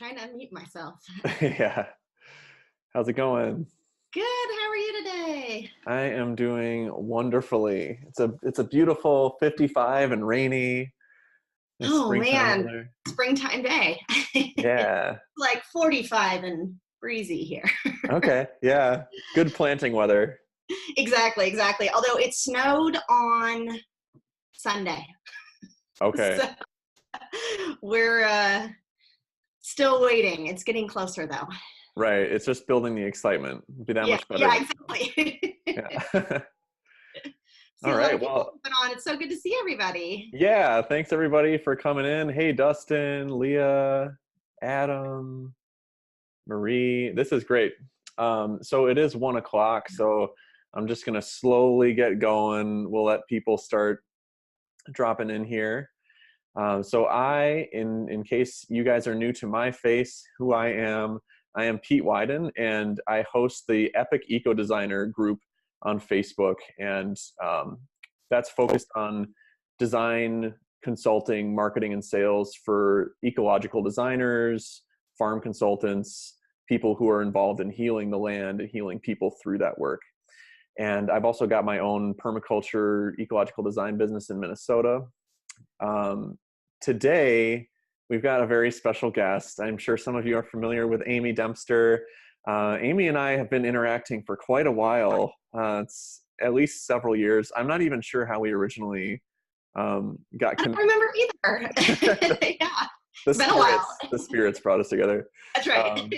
trying to unmute myself. Yeah. How's it going? Good. How are you today? I am doing wonderfully. It's a beautiful 55 and rainy. It's Oh springtime man, weather. springtime day. Yeah. Like 45 and breezy here. Okay. Yeah. Good planting weather. Exactly. Although it snowed on Sunday. Okay. So we're still waiting. It's getting closer though. Right. It's just building the excitement. It'd be that Yeah, much better yeah, when exactly. yeah. See All a lot right. of people Well, coming on. It's so good to see everybody. yeah. Thanks everybody for coming in. Hey, Dustin, Leah, Adam, Marie. This is great. So it is 1 o'clock. So I'm just going to slowly get going. We'll let people start dropping in here. In case you guys are new to my face, who I am Pete Widin, and I host the Epic Eco Designer group on Facebook. And that's focused on design, consulting, marketing, and sales for ecological designers, farm consultants, people who are involved in healing the land and healing people through that work. And I've also got my own permaculture ecological design business in Minnesota. Today, we've got a very special guest. I'm sure some of you are familiar with Amy Dempster. Amy and I have been interacting for quite a while. It's at least several years. I'm not even sure how we originally got I don't connected. remember either. Yeah, The it's been a while. spirits brought us together. That's right.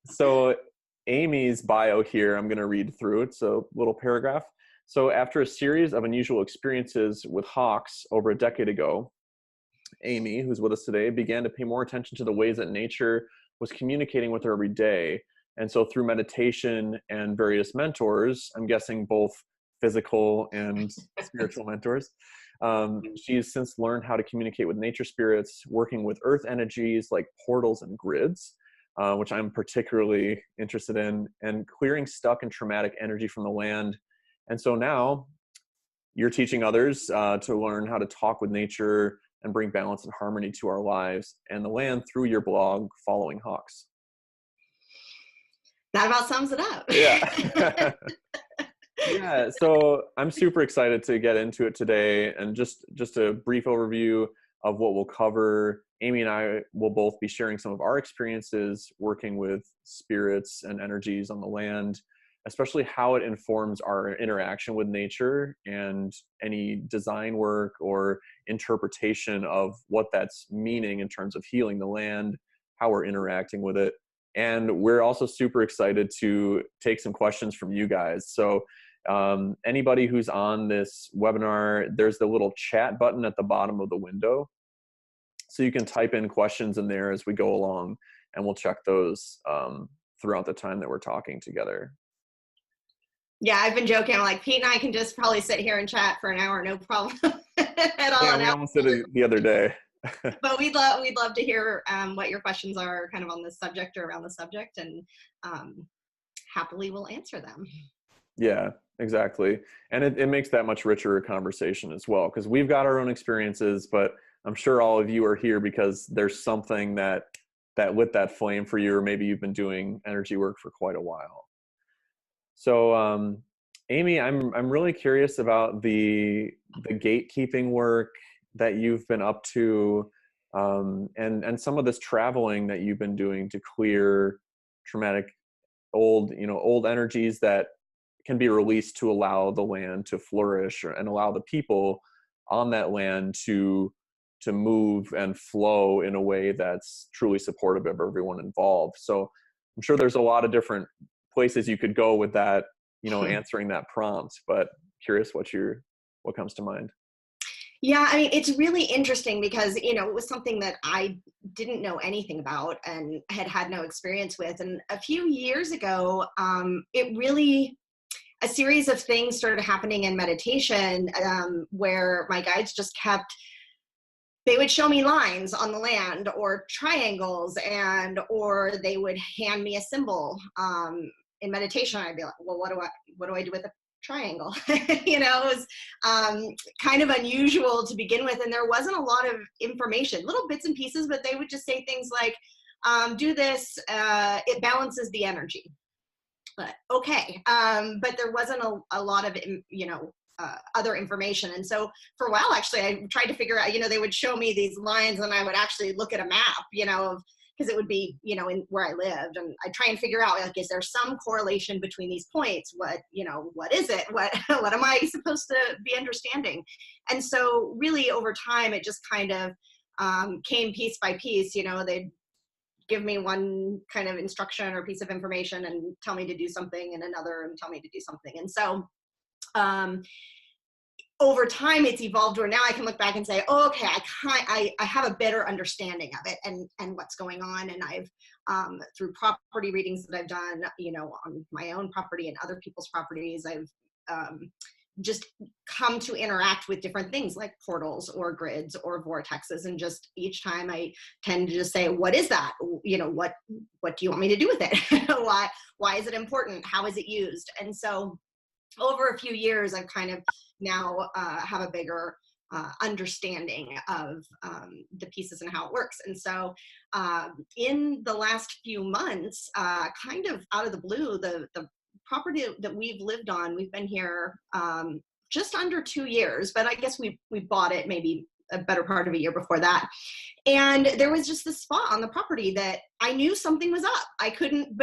So Amy's bio here, I'm going to read through. It's a little paragraph. So after a series of unusual experiences with hawks over a decade ago, Amy, who's with us today, began to pay more attention to the ways that nature was communicating with her every day. And so through meditation and various mentors, I'm guessing both physical and spiritual mentors, she's since learned how to communicate with nature spirits, working with earth energies like portals and grids, which I'm particularly interested in, and clearing stuck and traumatic energy from the land. And so now you're teaching others to learn how to talk with nature and bring balance and harmony to our lives and the land through your blog, Following Hawks. That about sums it up. Yeah. Yeah, so I'm super excited to get into it today, and just a brief overview of what we'll cover. Amy and I will both be sharing some of our experiences working with spirits and energies on the land, especially how it informs our interaction with nature and any design work or interpretation of what that's meaning in terms of healing the land, how we're interacting with it. And we're also super excited to take some questions from you guys. So anybody who's on this webinar, there's the little chat button at the bottom of the window. So you can type in questions in there as we go along, and we'll check those throughout the time that we're talking together. Yeah, I've been joking. I'm like, Pete and I can just probably sit here and chat for an hour, no problem at all. Yeah, we almost did it the other day. But we'd love to hear what your questions are kind of on this subject or around the subject, and happily we'll answer them. Yeah, exactly. And it makes that much richer a conversation as well, because we've got our own experiences, but I'm sure all of you are here because there's something that lit that flame for you, or maybe you've been doing energy work for quite a while. So Amy, I'm really curious about the gatekeeping work that you've been up to, and some of this traveling that you've been doing to clear traumatic old energies that can be released to allow the land to flourish and allow the people on that land to move and flow in a way that's truly supportive of everyone involved. So I'm sure there's a lot of different places you could go with that, answering that prompt, but curious what comes to mind. Yeah, I mean, it's really interesting because, it was something that I didn't know anything about and had no experience with. And a few years ago, a series of things started happening in meditation where my guides just they would show me lines on the land or triangles, or they would hand me a symbol in meditation. I'd be like, well, what do I do with a triangle? It was kind of unusual to begin with, and there wasn't a lot of information, little bits and pieces, but they would just say things like, do this, it balances the energy. But okay, but there wasn't a lot of, other information. And so for a while, actually, I tried to figure out, they would show me these lines and I would actually look at a map, because it would be, in where I lived. And I try and figure out, like, is there some correlation between these points? What is it? What am I supposed to be understanding? And so really over time, it just kind of came piece by piece. They'd give me one kind of instruction or piece of information and tell me to do something, and another and tell me to do something. And so over time it's evolved where now I can look back and say, oh, okay, I have a better understanding of it and what's going on. And I've through property readings that I've done, on my own property and other people's properties, I've just come to interact with different things like portals or grids or vortexes. And just each time I tend to just say, what is that? What do you want me to do with it? Why is it important? How is it used? And so over a few years, I've kind of now have a bigger understanding of the pieces and how it works. And so in the last few months, kind of out of the blue, the property that we've lived on, we've been here just under 2 years, but I guess we bought it maybe a better part of a year before that. And there was just this spot on the property that I knew something was up. I couldn't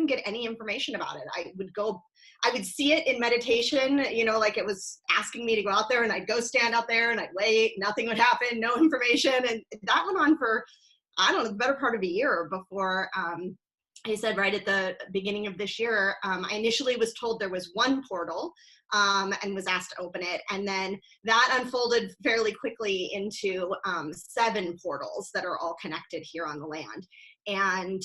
get any information about it. I would see it in meditation, like it was asking me to go out there, and I'd go stand out there and I'd wait, nothing would happen, no information. And that went on for, I don't know, the better part of a year before I said right at the beginning of this year, I initially was told there was one portal and was asked to open it. And then that unfolded fairly quickly into 7 portals that are all connected here on the land. And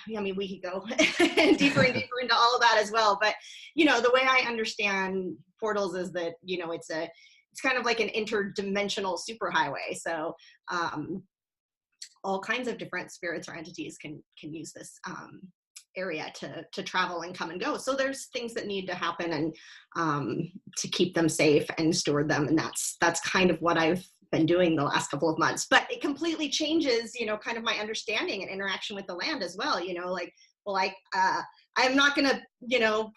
we could go deeper and deeper into all of that as well. But, the way I understand portals is that, it's kind of like an interdimensional superhighway. So all kinds of different spirits or entities can use this area to travel and come and go. So there's things that need to happen and to keep them safe and steward them. And that's kind of what I've been doing the last couple of months. But it completely changes, kind of my understanding and interaction with the land as well. I'm not going to,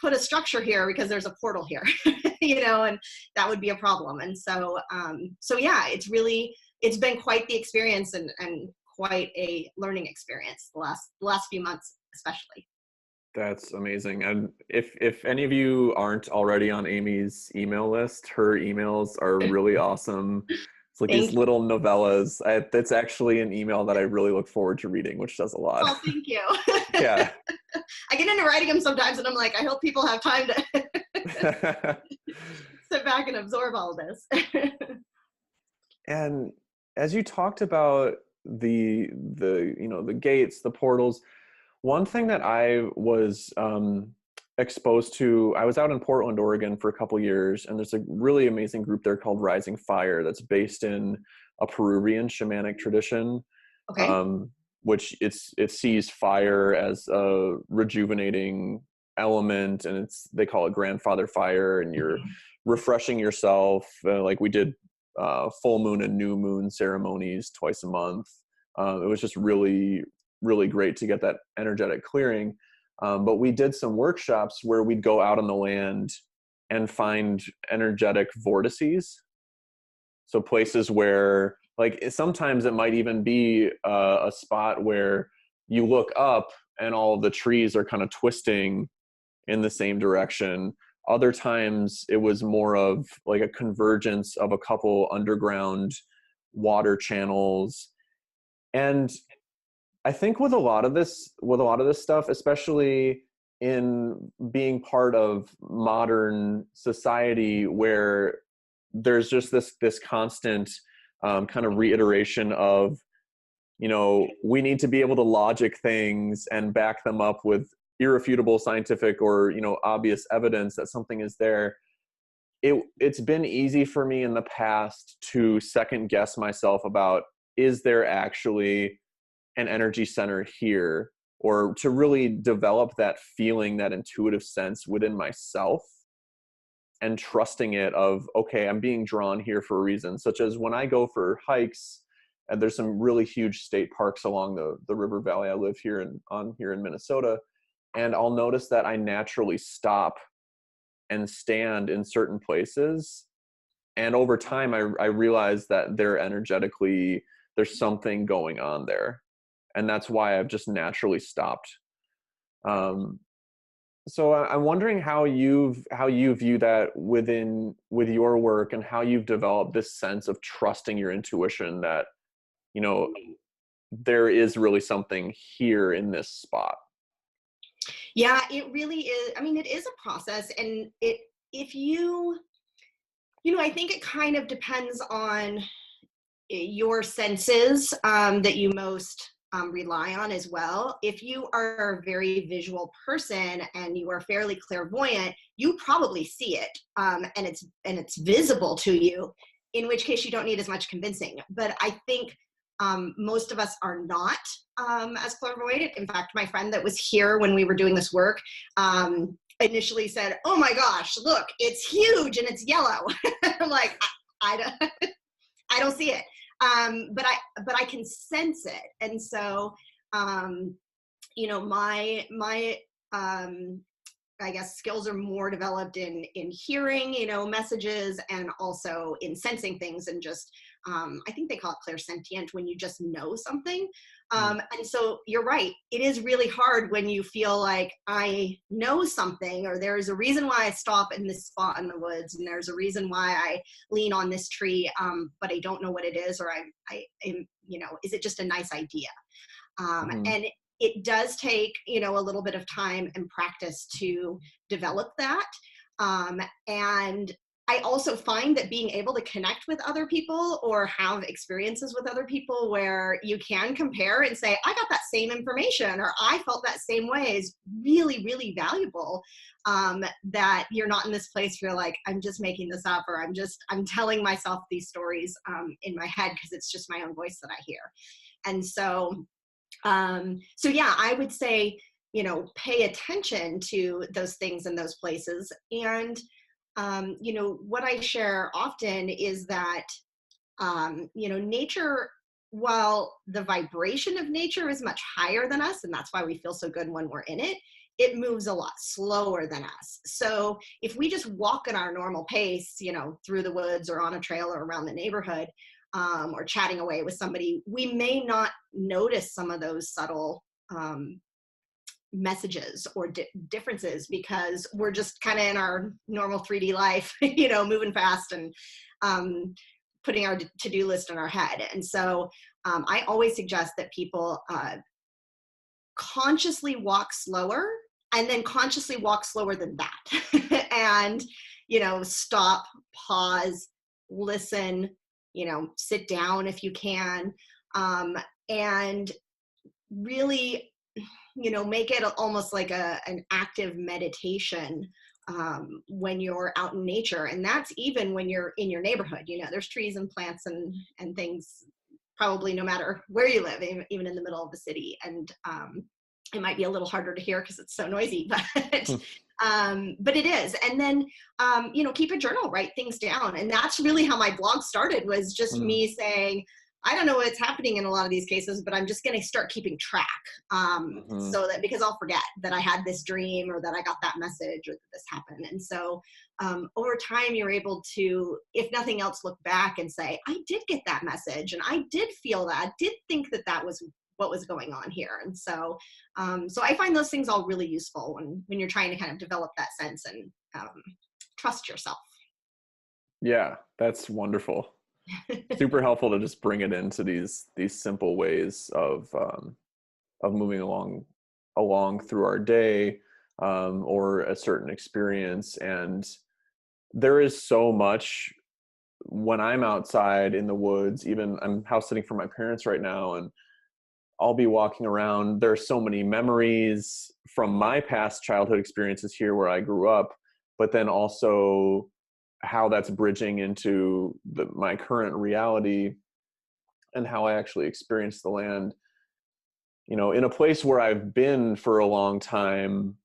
put a structure here because there's a portal here, and that would be a problem. And so, yeah, it's been quite the experience and quite a learning experience the last few months, especially. That's amazing. And if any of you aren't already on Amy's email list, her emails are really awesome. It's like these little novellas. That's actually an email that I really look forward to reading, which does a lot. Oh, thank you. Yeah. I get into writing them sometimes and I'm like, I hope people have time to sit back and absorb all this. And as you talked about the gates, the portals, one thing that I was exposed to, I was out in Portland, Oregon for a couple years, and there's a really amazing group there called Rising Fire that's based in a Peruvian shamanic tradition. Okay. Which it sees fire as a rejuvenating element, and they call it grandfather fire, and you're refreshing yourself. Like we did full moon and new moon ceremonies twice a month. It was just really, really great to get that energetic clearing. But we did some workshops where we'd go out on the land and find energetic vortices. So places where, like, sometimes it might even be a spot where you look up and all of the trees are kind of twisting in the same direction. Other times it was more of like a convergence of a couple underground water channels. And I think with a lot of this stuff, especially in being part of modern society where there's just this constant kind of reiteration of, we need to be able to logic things and back them up with irrefutable scientific or, obvious evidence that something is there. It's been easy for me in the past to second guess myself about, is there actually an energy center here, or to really develop that feeling, that intuitive sense within myself, and trusting it of, okay, I'm being drawn here for a reason. Such as when I go for hikes and there's some really huge state parks along the river valley I live here in Minnesota. And I'll notice that I naturally stop and stand in certain places. And over time, I realize that there's something going on there. And that's why I've just naturally stopped. So I'm wondering how you view that with your work, and how you've developed this sense of trusting your intuition that, you know, there is really something here in this spot. Yeah, it really is. I mean, it is a process, and if I think it kind of depends on your senses that you most rely on as well. If you are a very visual person and you are fairly clairvoyant, you probably see it, and it's visible to you, in which case you don't need as much convincing. But I think most of us are not as clairvoyant. In fact, my friend that was here when we were doing this work initially said, "Oh my gosh, look, it's huge and it's yellow." I'm like, I don't see it, but I can sense it, and so my I guess skills are more developed in hearing, messages, and also in sensing things, and just I think they call it clairsentient, when you just know something. And so you're right. It is really hard when you feel like I know something, or there's a reason why I stop in this spot in the woods, and there's a reason why I lean on this tree, but I don't know what it is, or I am, is it just a nice idea? And it does take, a little bit of time and practice to develop that. And I also find that being able to connect with other people or have experiences with other people where you can compare and say, I got that same information, or I felt that same way, is really, really valuable. That you're not in this place where you're like, I'm just making this up, or I'm telling myself these stories in my head because it's just my own voice that I hear. And so yeah, I would say, pay attention to those things in those places. And, what I share often is that, nature, while the vibration of nature is much higher than us, and that's why we feel so good when we're in it, it moves a lot slower than us. So if we just walk at our normal pace, through the woods or on a trail or around the neighborhood, or chatting away with somebody, we may not notice some of those subtle messages or differences, because we're just kind of in our normal 3D life, moving fast and putting our to-do list in our head. And so I always suggest that people consciously walk slower, and then consciously walk slower than that. And, stop, pause, listen, sit down if you can, and really, make it almost like an active meditation when you're out in nature. And that's even when you're in your neighborhood. There's trees and plants and things probably no matter where you live, even in the middle of the city. And it might be a little harder to hear because it's so noisy, but it is. And then, keep a journal, write things down. And that's really how my blog started, was just me saying, I don't know what's happening in a lot of these cases, but I'm just going to start keeping track. So that, because I'll forget that I had this dream, or that I got that message, or that this happened. And so over time, you're able to, if nothing else, look back and say, I did get that message, and I did feel that, I did think that was what was going on here. And so, so I find those things all really useful when you're trying to kind of develop that sense and trust yourself. Yeah, that's wonderful. Super helpful to just bring it into these simple ways of moving along through our day, or a certain experience. And there is so much when I'm outside in the woods. Even I'm house sitting for my parents right now, and I'll be walking around. There are so many memories from my past childhood experiences here where I grew up, but then also how that's bridging into my current reality, and how I actually experience the land. In a place where I've been for a long time,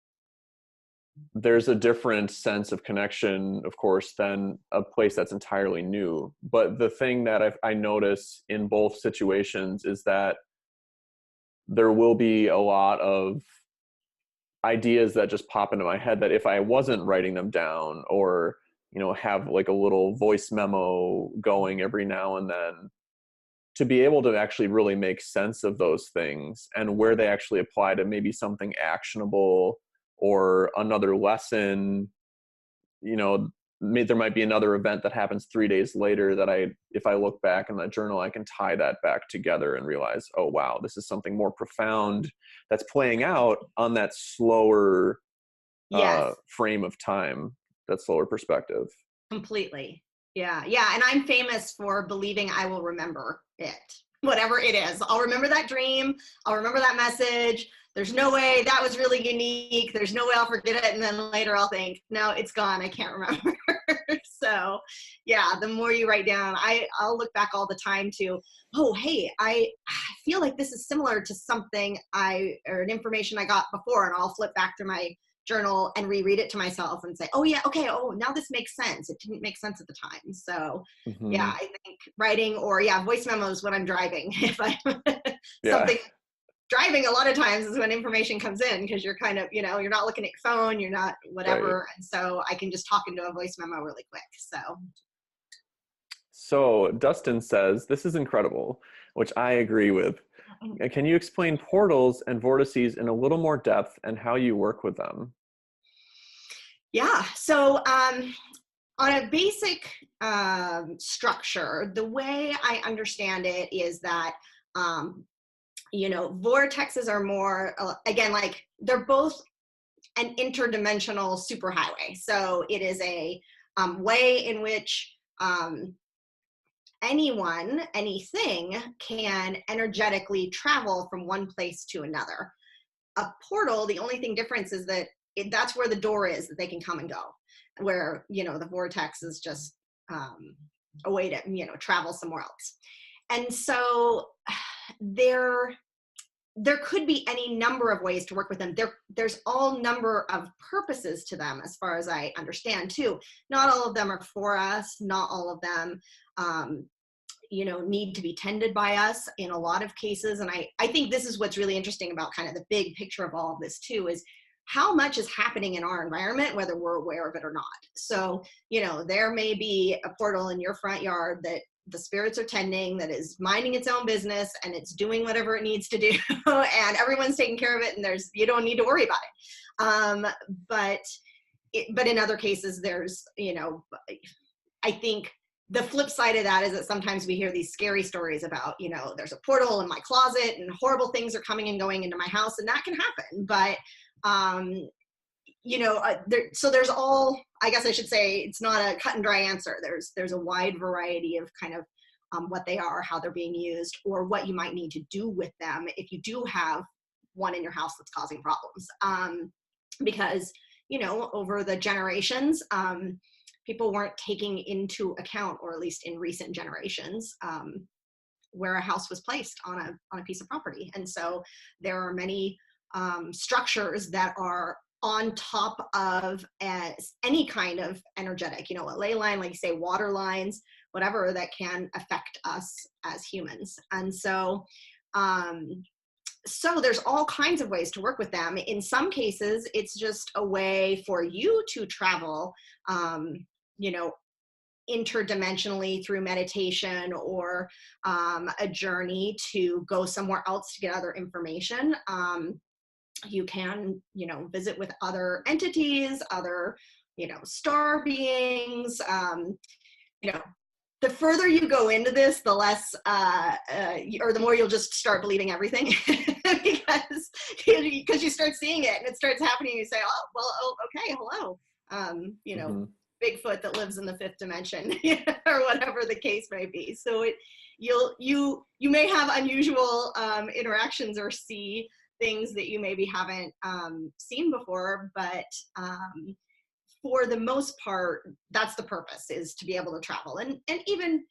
there's a different sense of connection, of course, than a place that's entirely new. But the thing that I notice in both situations is that there will be a lot of ideas that just pop into my head that if I wasn't writing them down, or, have like a little voice memo going every now and then, to be able to actually really make sense of those things and where they actually apply to maybe something actionable or another lesson. There might be another event that happens 3 days later that if I look back in that journal, I can tie that back together and realize, oh wow, this is something more profound that's playing out on that slower Yes. frame of time, that slower perspective. Completely. Yeah. Yeah. And I'm famous for believing I will remember it, whatever it is. I'll remember that dream. I'll remember that message. There's no way that was really unique. There's no way I'll forget it. And then later I'll think, no, it's gone. I can't remember. So yeah, the more you write down, I'll look back all the time to, oh, hey, I feel like this is similar to something or an information I got before. And I'll flip back through my journal and reread it to myself and say, oh yeah, okay, oh, now this makes sense. It didn't make sense at the time. So yeah, Mm-hmm. I think writing, or voice memos when I'm driving. If I Yeah. something driving, a lot of times is when information comes in, because you're kind of, you're not looking at your phone, you're not Right. whatever. And so I can just talk into a voice memo really quick. So So Dustin says, this is incredible, which I agree with. Can you explain portals and vortices in a little more depth and how you work with them? yeah. So on a basic structure, the way I understand it is that vortexes are more, again, like they're both an interdimensional superhighway. So it is a way in which anything can energetically travel from one place to another. A portal, the only thing difference is that that's where the door is, that they can come and go, where, the vortex is just a way to, travel somewhere else. And so there could be any number of ways to work with them. There's all number of purposes to them, as far as I understand too. Not all of them are for us. Not all of them, need to be tended by us in a lot of cases. And I think this is what's really interesting about kind of the big picture of all of this too, is how much is happening in our environment, whether we're aware of it or not. So, there may be a portal in your front yard that the spirits are tending, that is minding its own business, and it's doing whatever it needs to do, and everyone's taking care of it, and you don't need to worry about it. But in other cases, there's, I think the flip side of that is that sometimes we hear these scary stories about, there's a portal in my closet and horrible things are coming and going into my house, and that can happen. But so there's all, I guess I should say, it's not a cut and dry answer. There's a wide variety of kind of what they are, how they're being used, or what you might need to do with them if you do have one in your house that's causing problems. Because, over the generations, people weren't taking into account, or at least in recent generations, where a house was placed on a piece of property. And so there are many structures that are on top of any kind of energetic, a ley line, like you say, water lines, whatever, that can affect us as humans. And so there's all kinds of ways to work with them. In some cases, it's just a way for you to travel, interdimensionally through meditation, or a journey to go somewhere else to get other information. You can, visit with other entities, other, star beings. The further you go into this, the less, or the more you'll just start believing everything, because you start seeing it and it starts happening. You say, oh, well, oh, okay, hello. Mm-hmm. Bigfoot that lives in the fifth dimension, or whatever the case may be. So you may have unusual interactions, or see things that you maybe haven't seen before, but for the most part, that's the purpose, is to be able to travel, and even,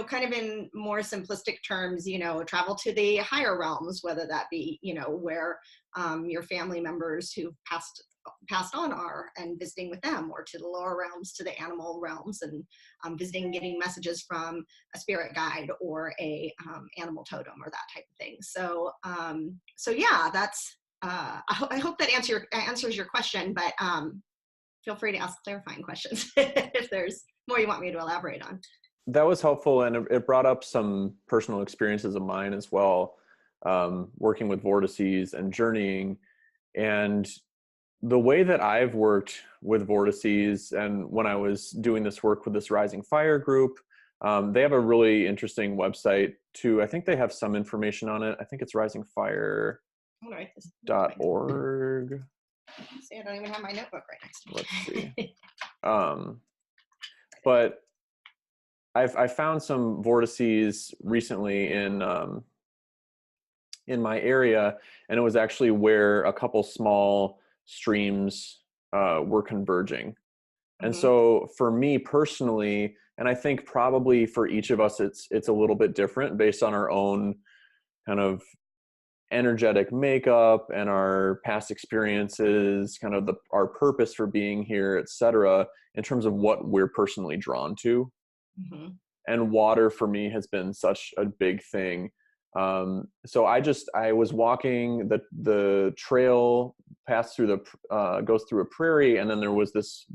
kind of in more simplistic terms, travel to the higher realms, whether that be, where your family members who've passed on are, and visiting with them, or to the lower realms, to the animal realms, and visiting, getting messages from a spirit guide or a animal totem or that type of thing. So yeah, that's I hope that answers your question, but feel free to ask clarifying questions if there's more you want me to elaborate on. That was helpful, and it brought up some personal experiences of mine as well, working with vortices and journeying. And the way that I've worked with vortices, and when I was doing this work with this Rising Fire group, they have a really interesting website too. I think they have some information on it. I think it's risingfire.org. See, I don't even have my notebook right next to me. Let's see. But I found some vortices recently in my area, and it was actually where a couple small streams were converging. And so for me personally, and I think probably for each of us, it's a little bit different based on our own kind of energetic makeup and our past experiences, kind of our purpose for being here, etc., in terms of what we're personally drawn to. And water for me has been such a big thing. So I was walking the trail, passed through goes through a prairie, and then there was this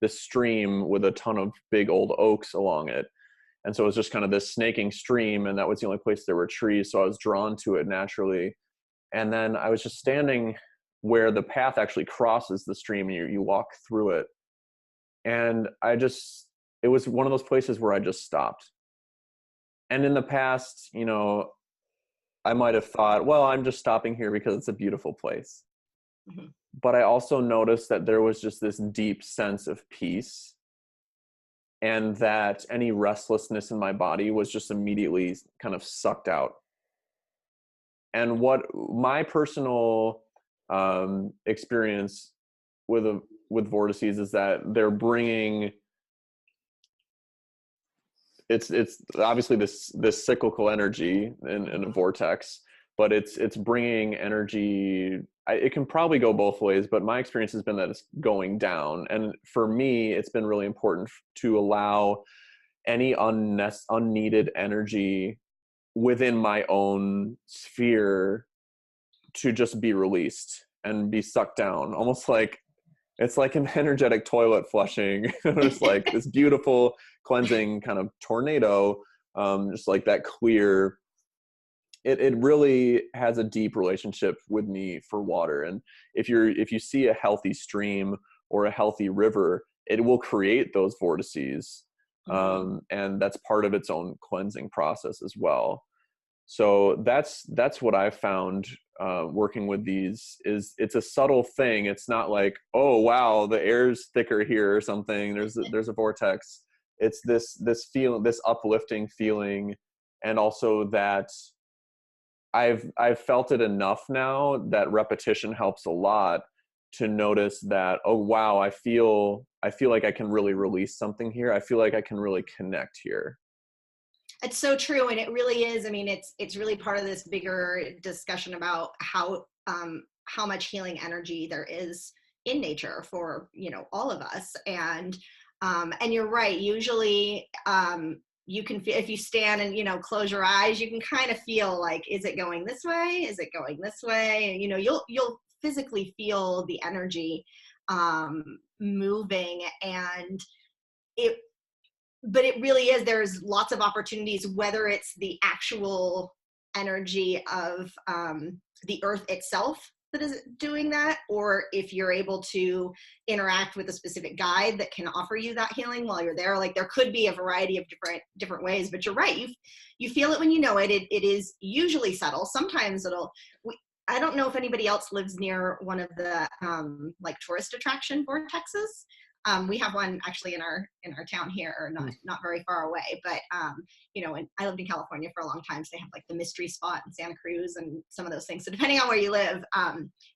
stream with a ton of big old oaks along it. And so it was just kind of this snaking stream, and that was the only place there were trees. So I was drawn to it naturally. And then I was just standing where the path actually crosses the stream, and you walk through it. And it was one of those places where I just stopped. And in the past, I might have thought, well, I'm just stopping here because it's a beautiful place. But I also noticed that there was just this deep sense of peace, and that any restlessness in my body was just immediately kind of sucked out. And what my personal experience with vortices is that they're bringing, it's obviously this cyclical energy in a vortex, but it's bringing energy. It can probably go both ways, but my experience has been that it's going down. And for me, it's been really important to allow any unneeded energy within my own sphere to just be released and be sucked down. Almost like it's like an energetic toilet flushing. It's like this beautiful cleansing kind of tornado, just like that clear. It really has a deep relationship with me for water. And if you see a healthy stream or a healthy river, it will create those vortices. And that's part of its own cleansing process as well. So that's what I've found working with these. Is it's a subtle thing. It's not like, oh wow, the air's thicker here or something, there's a vortex. It's this feeling, this uplifting feeling. And also that I've felt it enough now that repetition helps a lot to notice that, oh wow, I feel like I can really release something here. I feel like I can really connect here. It's so true, and it really is. I mean, it's really part of this bigger discussion about how much healing energy there is in nature for all of us. And you're right. Usually, you can feel, if you stand and close your eyes, you can kind of feel like, is it going this way? Is it going this way? And you'll physically feel the energy moving, and but it really is, there's lots of opportunities, whether it's the actual energy of the earth itself that is doing that, or if you're able to interact with a specific guide that can offer you that healing while you're there. Like, there could be a variety of different ways, but you're right. You feel it when you know it. It is usually subtle. Sometimes I don't know if anybody else lives near one of the like tourist attraction vortexes. We have one actually in our town here, or not very far away, but and I lived in California for a long time, so they have like the mystery spot in Santa Cruz and some of those things. So depending on where you live,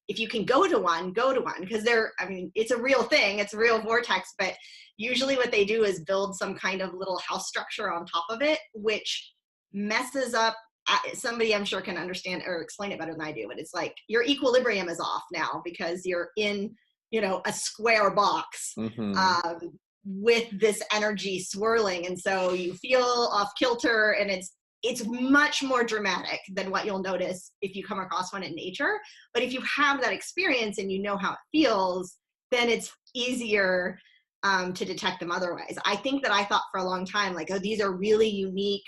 if you can go to one, because it's a real thing, it's a real vortex, but usually what they do is build some kind of little house structure on top of it, which messes up somebody I'm sure can understand or explain it better than I do, but it's like your equilibrium is off now because you're in, a square box Mm-hmm. um, with this energy swirling. And so you feel off kilter, and it's much more dramatic than what you'll notice if you come across one in nature. But if you have that experience and you know how it feels, then it's easier to detect them otherwise. I think that I thought for a long time, like, oh, these are really unique,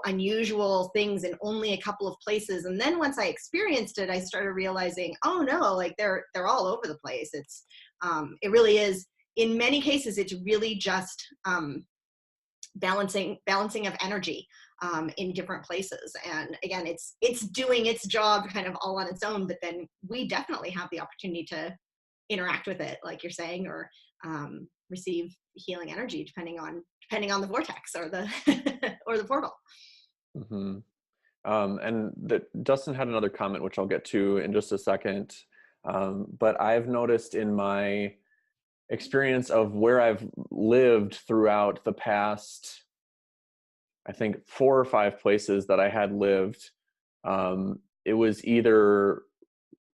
unusual things in only a couple of places. And then once I experienced it, I started realizing, oh no, like they're all over the place. It really is. In many cases, it's really just balancing of energy in different places. And again, it's doing its job kind of all on its own, but then we definitely have the opportunity to interact with it, like you're saying, or receive healing energy depending on the vortex or the or the portal. Mm-hmm. And Dustin had another comment, which I'll get to in just a second. But I've noticed in my experience of where I've lived throughout the past, I think 4 or 5 places that I had lived, it was either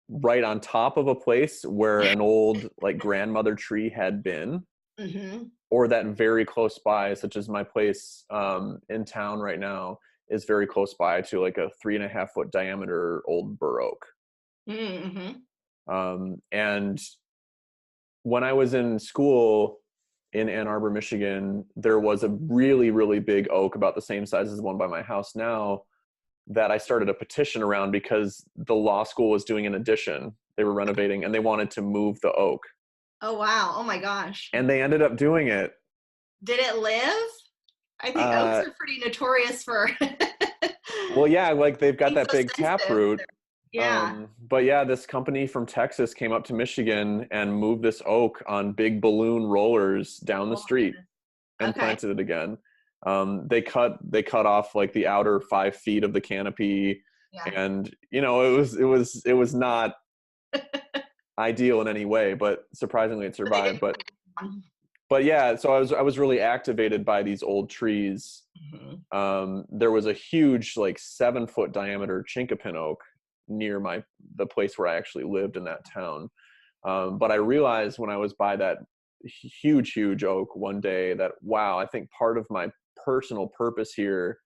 right on top of a place where an old like grandmother tree had been, Mm-hmm. or that very close by, such as my place in town right now is very close by to like a 3.5-foot diameter old bur oak. Mm-hmm. And when I was in school in Ann Arbor, Michigan, there was a really, really big oak about the same size as the one by my house now that I started a petition around because the law school was doing an addition. They were renovating and they wanted to move the oak. Oh wow. Oh my gosh. And they ended up doing it. Did it live? I think oaks Uh, are pretty notorious for well, yeah, like they've got being that so big sensitive. taproot. Yeah. But yeah, this company from Texas came up to Michigan and moved this oak on big balloon rollers down the Oh my street goodness. and Okay. planted it again. They cut off like the outer 5 feet of the canopy, Yeah. and it was not ideal in any way, but surprisingly it But they survived. did. But yeah, so I was really activated by these old trees. Mm-hmm. There was a huge like 7-foot diameter chinkapin oak near the place where I actually lived in that town. But I realized when I was by that huge oak one day that, wow, I think part of my personal purpose here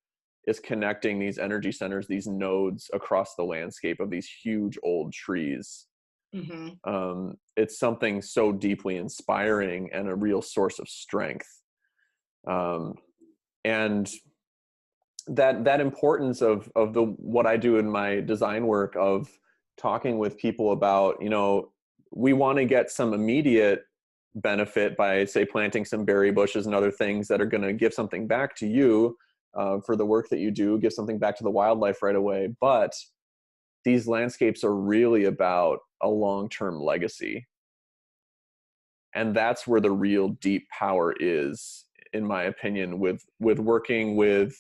is connecting these energy centers, these nodes across the landscape of these huge old trees. Mm-hmm. It's something so deeply inspiring and a real source of strength. And that importance of the what I do in my design work of talking with people about, we want to get some immediate benefit by, say, planting some berry bushes and other things that are going to give something back to you for the work that you do, give something back to the wildlife right away. But these landscapes are really about a long-term legacy. And that's where the real deep power is, in my opinion, with working with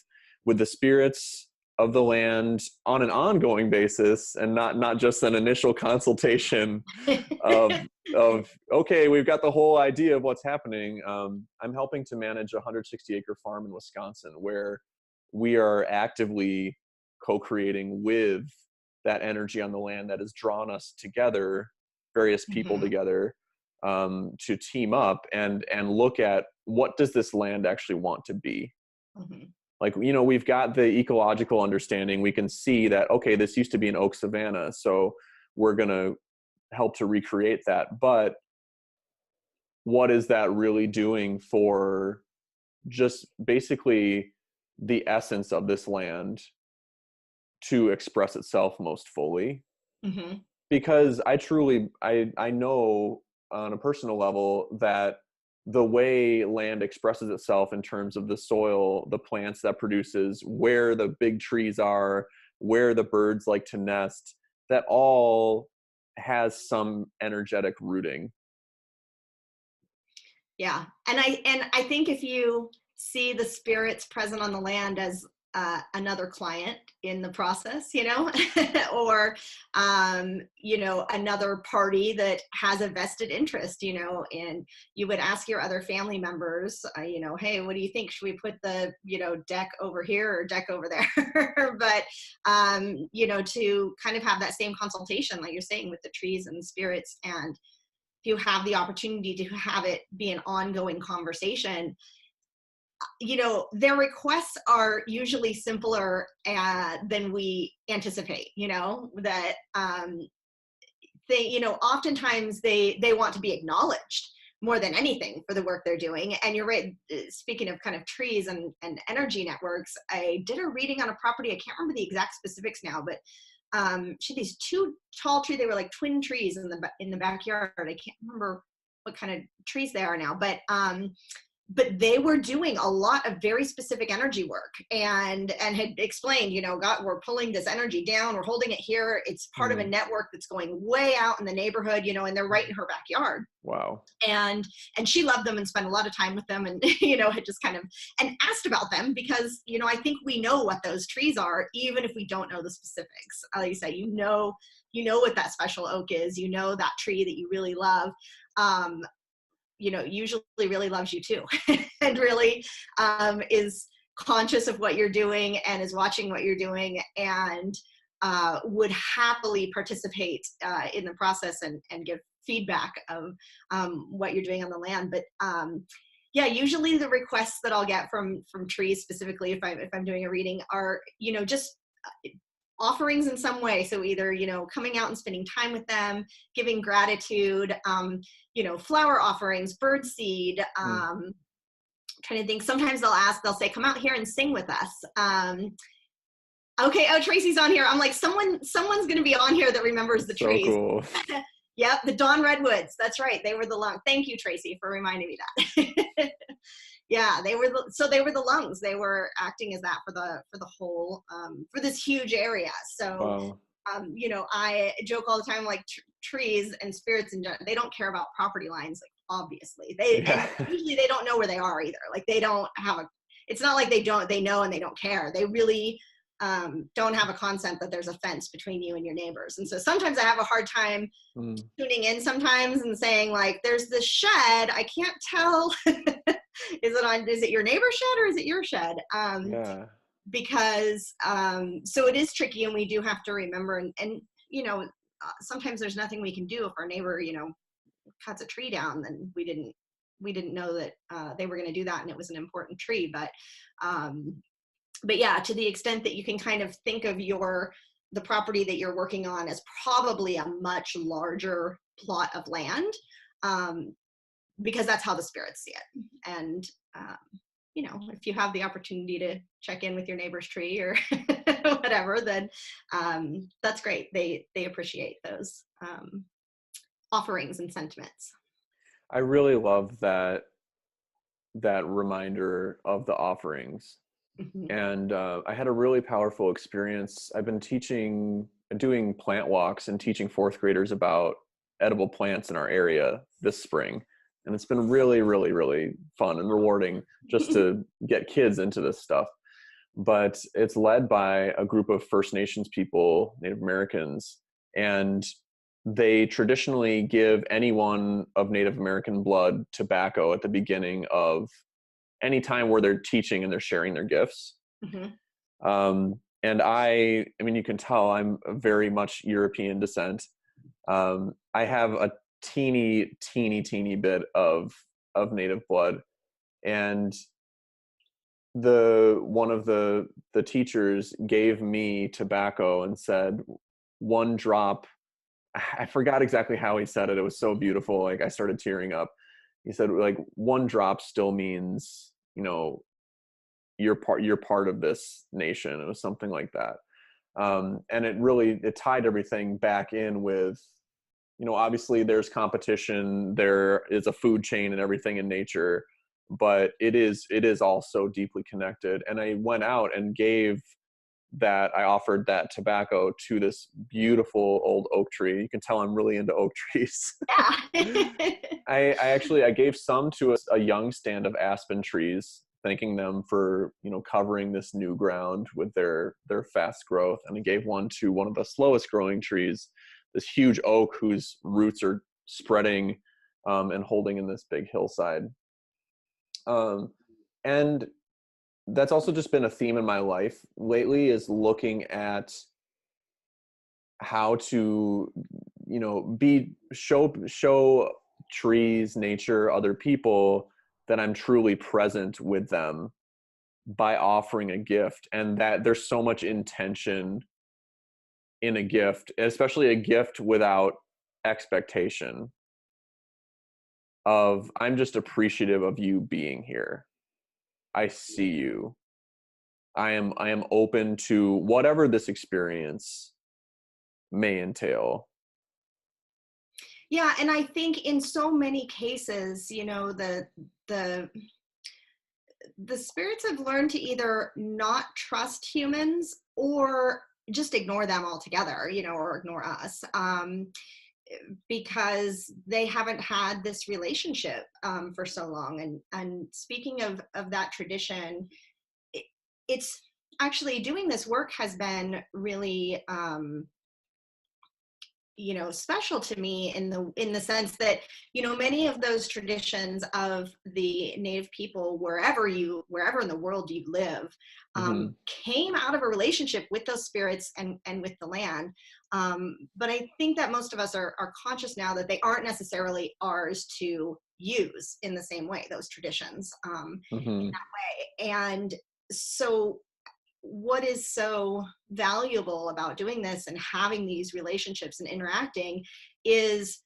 the spirits of the land on an ongoing basis, and not just an initial consultation of okay, we've got the whole idea of what's happening. I'm helping to manage a 160-acre farm in Wisconsin where we are actively co-creating with that energy on the land that has drawn us together, various people Mm-hmm. together, to team up and look at what does this land actually want to be. Mm-hmm. Like, we've got the ecological understanding. We can see that, okay, this used to be an oak savanna, so we're going to help to recreate that. But what is that really doing for just basically the essence of this land to express itself most fully? Mm-hmm. Because I know on a personal level that the way land expresses itself in terms of the soil, the plants that produces, where the big trees are, where the birds like to nest, that all has some energetic rooting. Yeah. And I think if you see the spirits present on the land as another client in the process, or, another party that has a vested interest, and you would ask your other family members, hey, what do you think? Should we put the, deck over here or deck over there? But, to kind of have that same consultation, like you're saying, with the trees and the spirits. And if you have the opportunity to have it be an ongoing conversation, their requests are usually simpler than we anticipate, that oftentimes they want to be acknowledged more than anything for the work they're doing. And you're right, speaking of kind of trees and energy networks, I did a reading on a property. I can't remember the exact specifics now, but she had these two tall trees. They were like twin trees in the backyard. I can't remember what kind of trees they are now, but they were doing a lot of very specific energy work and had explained, God, we're pulling this energy down, we're holding it here. It's part of a network that's going way out in the neighborhood, and they're right in her backyard. Wow. And she loved them and spent a lot of time with them, and, had just kind of, and asked about them because, I think we know what those trees are, even if we don't know the specifics. Like you say, you know what that special oak is, that tree that you really love. Usually really loves you too, and really is conscious of what you're doing and is watching what you're doing, and would happily participate in the process and give feedback of what you're doing on the land. But usually the requests that I'll get from trees specifically, if I'm doing a reading, are just offerings in some way. So either, coming out and spending time with them, giving gratitude, flower offerings, bird seed, trying to think. Sometimes they'll say, come out here and sing with us. Okay. Oh, Tracy's on here. I'm like, someone's going to be on here that remembers the trees. Cool. Yep. The Dawn Redwoods. That's right. They were the lungs. Thank you, Tracy, for reminding me that. Yeah, they were the lungs. They were acting as that for the whole, for this huge area. So, wow. I joke all the time, like trees and spirits, and they don't care about property lines. Like, obviously and usually they don't know where they are either. Like, they don't have it's not like they know and they don't care. They really don't have a concept that there's a fence between you and your neighbors. And so sometimes I have a hard time tuning in sometimes and saying, like, there's this shed, I can't tell. Is it your neighbor's shed or is it your shed? Because so it is tricky, and we do have to remember, and sometimes there's nothing we can do if our neighbor cuts a tree down. Then we didn't know that they were going to do that, and it was an important tree. But yeah, to the extent that you can kind of think of the property that you're working on as probably a much larger plot of land, because that's how the spirits see it. And, if you have the opportunity to check in with your neighbor's tree or whatever, then that's great. They appreciate those offerings and sentiments. I really love that reminder of the offerings. Mm-hmm. And I had a really powerful experience. I've been doing plant walks and teaching fourth graders about edible plants in our area this spring. And it's been really, really, really fun and rewarding just to get kids into this stuff. But it's led by a group of First Nations people, Native Americans, and they traditionally give anyone of Native American blood tobacco at the beginning of any time where they're teaching and they're sharing their gifts. Mm-hmm. And I mean, you can tell I'm very much European descent. I have a teeny bit of Native blood, and one of the teachers gave me tobacco and said, one drop. I forgot exactly how he said it. It was so beautiful. Like, I started tearing up. He said, like, one drop still means, you're part of this nation. It was something like that. And it tied everything back in with, obviously there's competition, there is a food chain and everything in nature, but it is all so deeply connected. And I went out and I offered that tobacco to this beautiful old oak tree. You can tell I'm really into oak trees. Yeah. I gave some to a young stand of aspen trees thanking them for, covering this new ground with their fast growth. And I gave one to one of the slowest growing trees, this huge oak whose roots are spreading and holding in this big hillside. And that's also just been a theme in my life lately, is looking at how to, show trees, nature, other people that I'm truly present with them by offering a gift. And that there's so much intention in a gift, especially a gift without expectation of, I'm just appreciative of you being here. I see you. I am open to whatever this experience may entail. Yeah, and I think in so many cases, the spirits have learned to either not trust humans or just ignore them altogether, or ignore us, because they haven't had this relationship for so long. And speaking of that tradition, it's actually, doing this work has been really special to me in the sense that, many of those traditions of the Native people, wherever in the world you live, came out of a relationship with those spirits and with the land. But I think that most of us are conscious now that they aren't necessarily ours to use in the same way, those traditions, in that way. And so what is so valuable about doing this and having these relationships and interacting is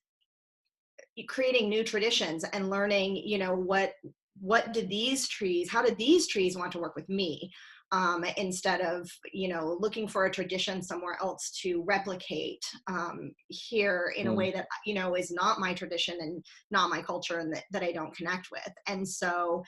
creating new traditions and learning, what did these trees, how did these trees want to work with me, instead of, looking for a tradition somewhere else to replicate here in a way that, is not my tradition and not my culture, and that I don't connect with. And so,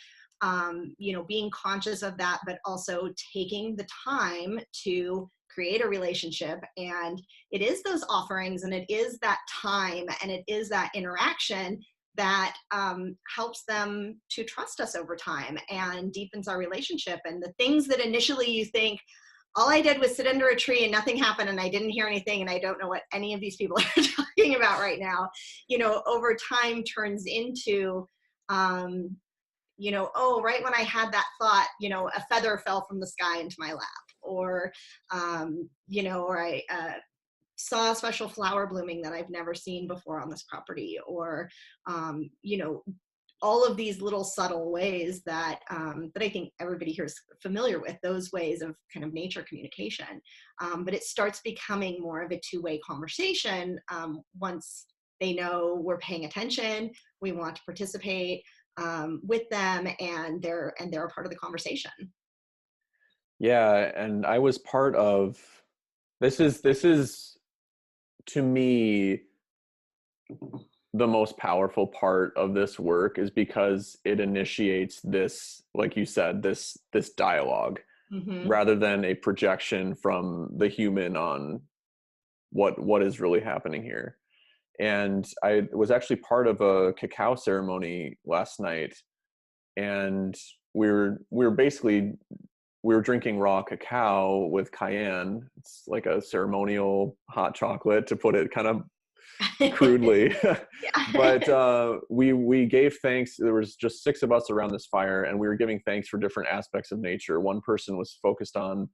being conscious of that, but also taking the time to create a relationship. And it is those offerings, and it is that time, and it is that interaction that helps them to trust us over time and deepens our relationship. And the things that initially you think, all I did was sit under a tree and nothing happened and I didn't hear anything and I don't know what any of these people are talking about right now, over time turns into, oh, right when I had that thought, a feather fell from the sky into my lap, or, or I saw a special flower blooming that I've never seen before on this property, or, all of these little subtle ways that I think everybody here is familiar with, those ways of kind of nature communication. But it starts becoming more of a two-way conversation once they know we're paying attention, we want to participate with them, and they're a part of the conversation. Yeah, and I was part of this is to me the most powerful part of this work, is because it initiates this, like you said, this dialogue, rather than a projection from the human on what is really happening here. And I was actually part of a cacao ceremony last night, and we were drinking raw cacao with cayenne. It's like a ceremonial hot chocolate, to put it kind of crudely. But we gave thanks. There was just 6 of us around this fire, and we were giving thanks for different aspects of nature. One person was focused on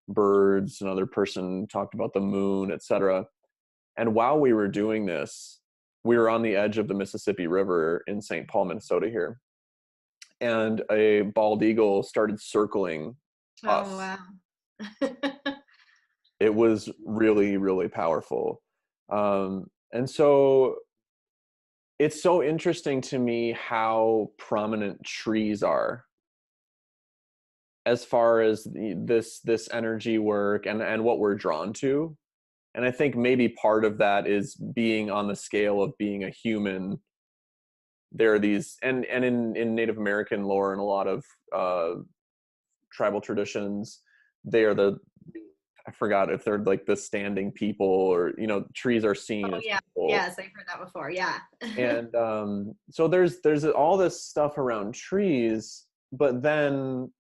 birds, another person talked about the moon, etc. And while we were doing this, we were on the edge of the Mississippi River in St. Paul, Minnesota here. And a bald eagle started circling us. Oh, wow. It was really, really powerful. And so it's so interesting to me how prominent trees are as far as this energy work and what we're drawn to. And I think maybe part of that is being on the scale of being a human. There are these, and in Native American lore and a lot of tribal traditions, they are I forgot if they're like the standing people, or, trees are seen as people. Yes, I've heard that before. Yeah. And so there's all this stuff around trees but then,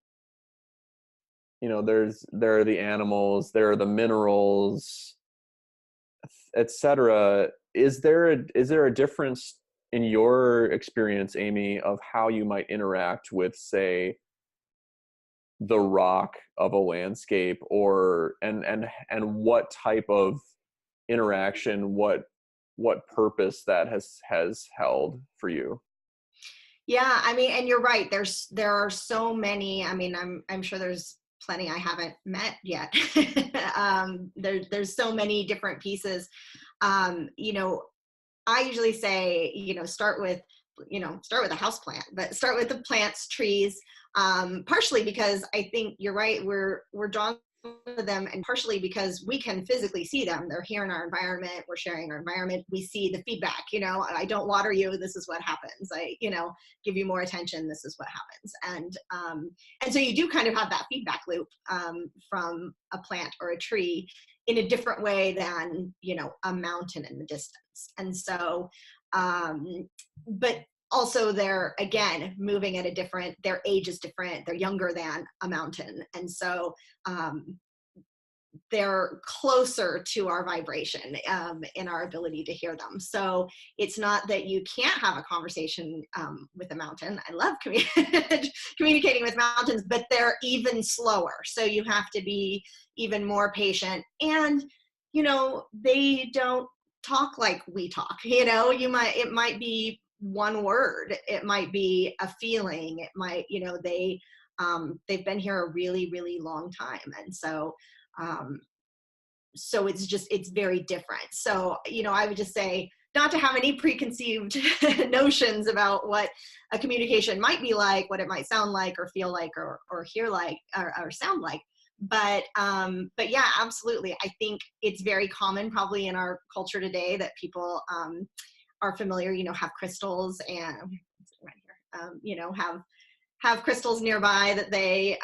there are the animals, there are the minerals, etc. Is there a difference in your experience, Amy, of how you might interact with, say, the rock of a landscape, or and what type of interaction, what purpose that has held for you? Yeah, I mean, and you're right. There are so many. I mean, I'm sure there's plenty I haven't met yet. There's so many different pieces. You know, I usually say, start with a house plant, but start with the plants, trees, partially because I think you're right. We're drawn to them, and partially because we can physically see them. They're here in our environment. We're sharing our environment. We see the feedback. I don't water you. This is what happens. Give you more attention. This is what happens. And so you do kind of have that feedback loop from a plant or a tree in a different way than a mountain in the distance. And so but also they're, again, moving at their age is different. They're younger than a mountain, and so they're closer to our vibration in our ability to hear them. So it's not that you can't have a conversation with a mountain. I love communicating with mountains, but they're even slower. So you have to be even more patient. And, they don't talk like we talk. It might be one word. It might be a feeling. It might, they've been here a really, really long time. And so it's very different. So, I would just say not to have any preconceived notions about what a communication might be like, what it might sound like or feel like or hear like or sound like. But yeah, absolutely. I think it's very common probably in our culture today that people are familiar, have crystals and right here, have crystals nearby that they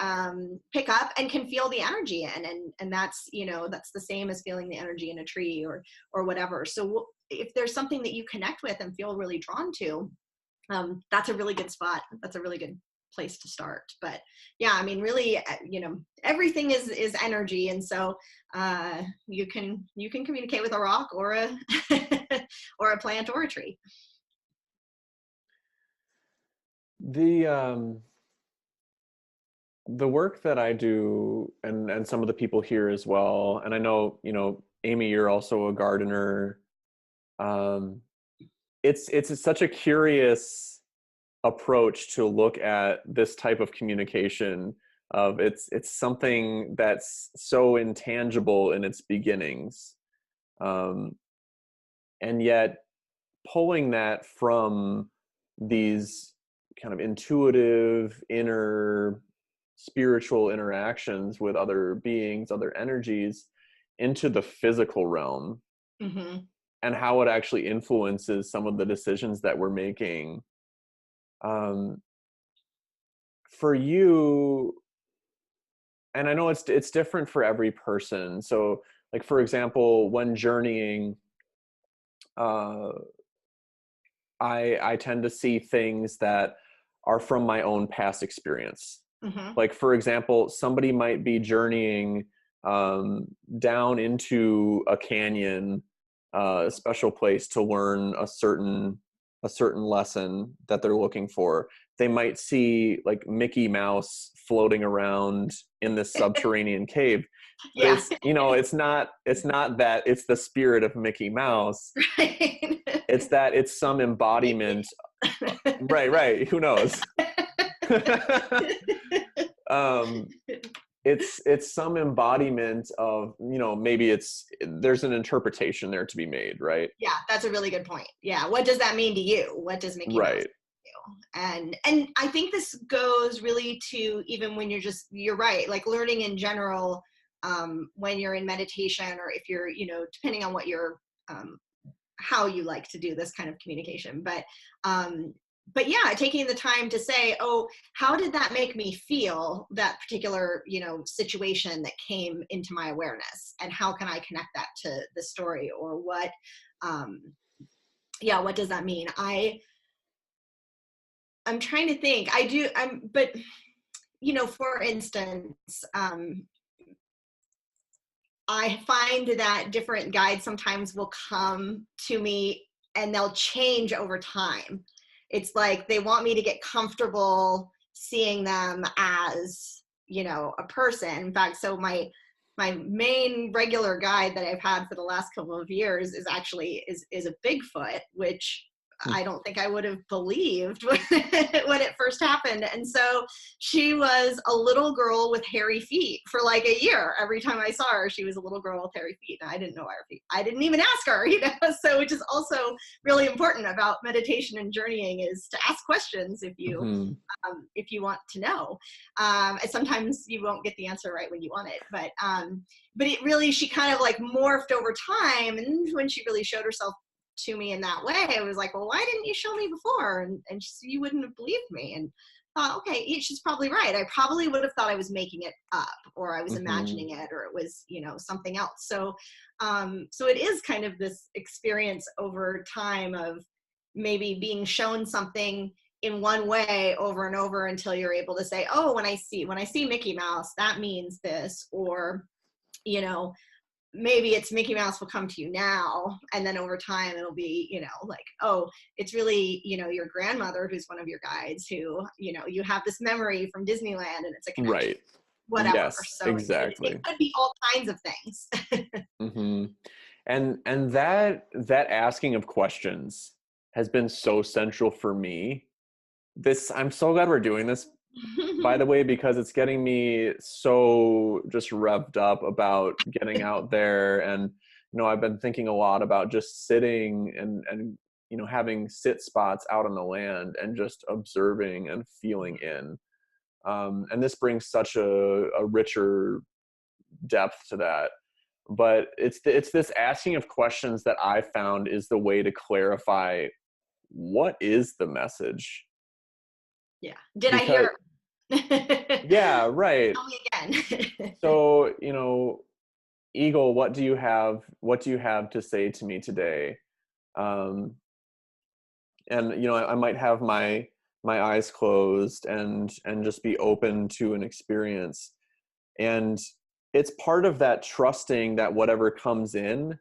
pick up and can feel the energy in, and that's that's the same as feeling the energy in a tree or whatever. So if there's something that you connect with and feel really drawn to, that's a really good spot. That's a really good place to start. But yeah, I mean, really, everything is energy, and so you can communicate with a rock or a or a plant or a tree. The work that I do, and some of the people here as well, and I know, Amy, you're also a gardener. It's such a curious approach to look at this type of communication. Of it's something that's so intangible in its beginnings, and yet pulling that from these kind of intuitive inner spiritual interactions with other beings, other energies, into the physical realm, Mm-hmm. and how it actually influences some of the decisions that we're making. For you, and I know it's different for every person. So, like, for example, when journeying, uh, I tend to see things that are from my own past experience. Mm-hmm. Like, for example, somebody might be journeying down into a canyon, a special place to learn a certain lesson that they're looking for. They might see like Mickey Mouse floating around in this subterranean cave. But Yeah. it's not that it's the spirit of Mickey Mouse. Right. It's that it's some embodiment. Right. Who knows? um, it's some embodiment of, maybe there's an interpretation there to be made, right? Yeah, that's a really good point. Yeah, what does that mean to you? What does Mickey Mouse mean Right. to you? And I think this goes really to even when you're right, like learning in general, when you're in meditation, or if you're, depending on what you're how you like to do this kind of communication. But yeah, taking the time to say, oh, how did that make me feel, that particular, situation that came into my awareness, and how can I connect that to the story, or what, what does that mean? I'm trying to think. But for instance, I find that different guides sometimes will come to me and they'll change over time. It's like they want me to get comfortable seeing them as, a person. In fact, so my main regular guide that I've had for the last couple of years is actually is a Bigfoot, which I don't think I would have believed when it first happened. And so she was a little girl with hairy feet for like a year. Every time I saw her, she was a little girl with hairy feet. And I didn't know her feet. I didn't even ask her, so which is also really important about meditation and journeying, is to ask questions if you want to know. And sometimes you won't get the answer right when you want it, but it really, she kind of like morphed over time. And when she really showed herself to me in that way, I was like, well, why didn't you show me before? And she said, you wouldn't have believed me. And thought, okay, she's probably right. I probably would have thought I was making it up, or I was imagining it, or it was, something else. So it is kind of this experience over time of maybe being shown something in one way over and over until you're able to say, oh, when I see Mickey Mouse, that means this. Or, maybe it's Mickey Mouse will come to you now, and then over time it'll be, like, oh, it's really, your grandmother who's one of your guides who, you have this memory from Disneyland and it's a connection. Right. Whatever. Yes, so exactly. it could be all kinds of things. And that asking of questions has been so central for me. I'm so glad we're doing this, by the way, because it's getting me so just revved up about getting out there. And, I've been thinking a lot about just sitting and having sit spots out on the land and just observing and feeling in. And this brings such a richer depth to that. But it's this asking of questions that I found is the way to clarify what is the message. Yeah. Did I hear? Yeah, right. Tell me again. So, Eagle, what do you have to say to me today? And I might have my eyes closed and just be open to an experience. And it's part of that trusting that whatever comes in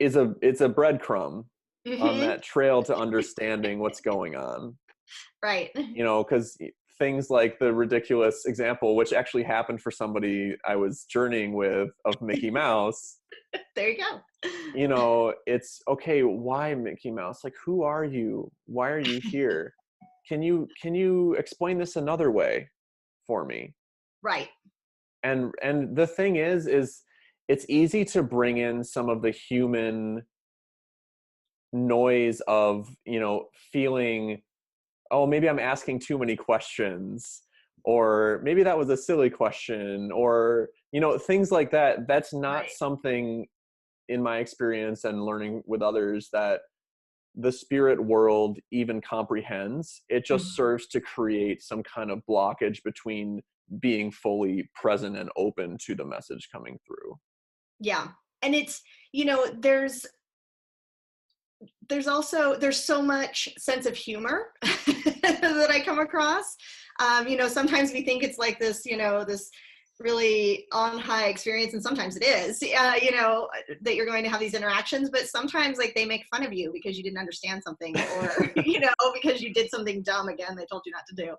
it's a breadcrumb on that trail to understanding what's going on. Right. Because things like the ridiculous example, which actually happened for somebody I was journeying with, of Mickey Mouse. There you go. It's okay. Why Mickey Mouse? Like, who are you? Why are you here? Can you explain this another way for me? Right. And the thing is it's easy to bring in some of the human noise of, feeling, oh, maybe I'm asking too many questions, or maybe that was a silly question, or, things like that. That's not something, in my experience and learning with others, that the spirit world even comprehends. It just serves to create some kind of blockage between being fully present and open to the message coming through. Yeah. And it's, there's so much sense of humor that I come across. Sometimes we think it's like this, this really on high experience, and sometimes it is, that you're going to have these interactions, but sometimes like they make fun of you because you didn't understand something, or, because you did something dumb again, they told you not to do.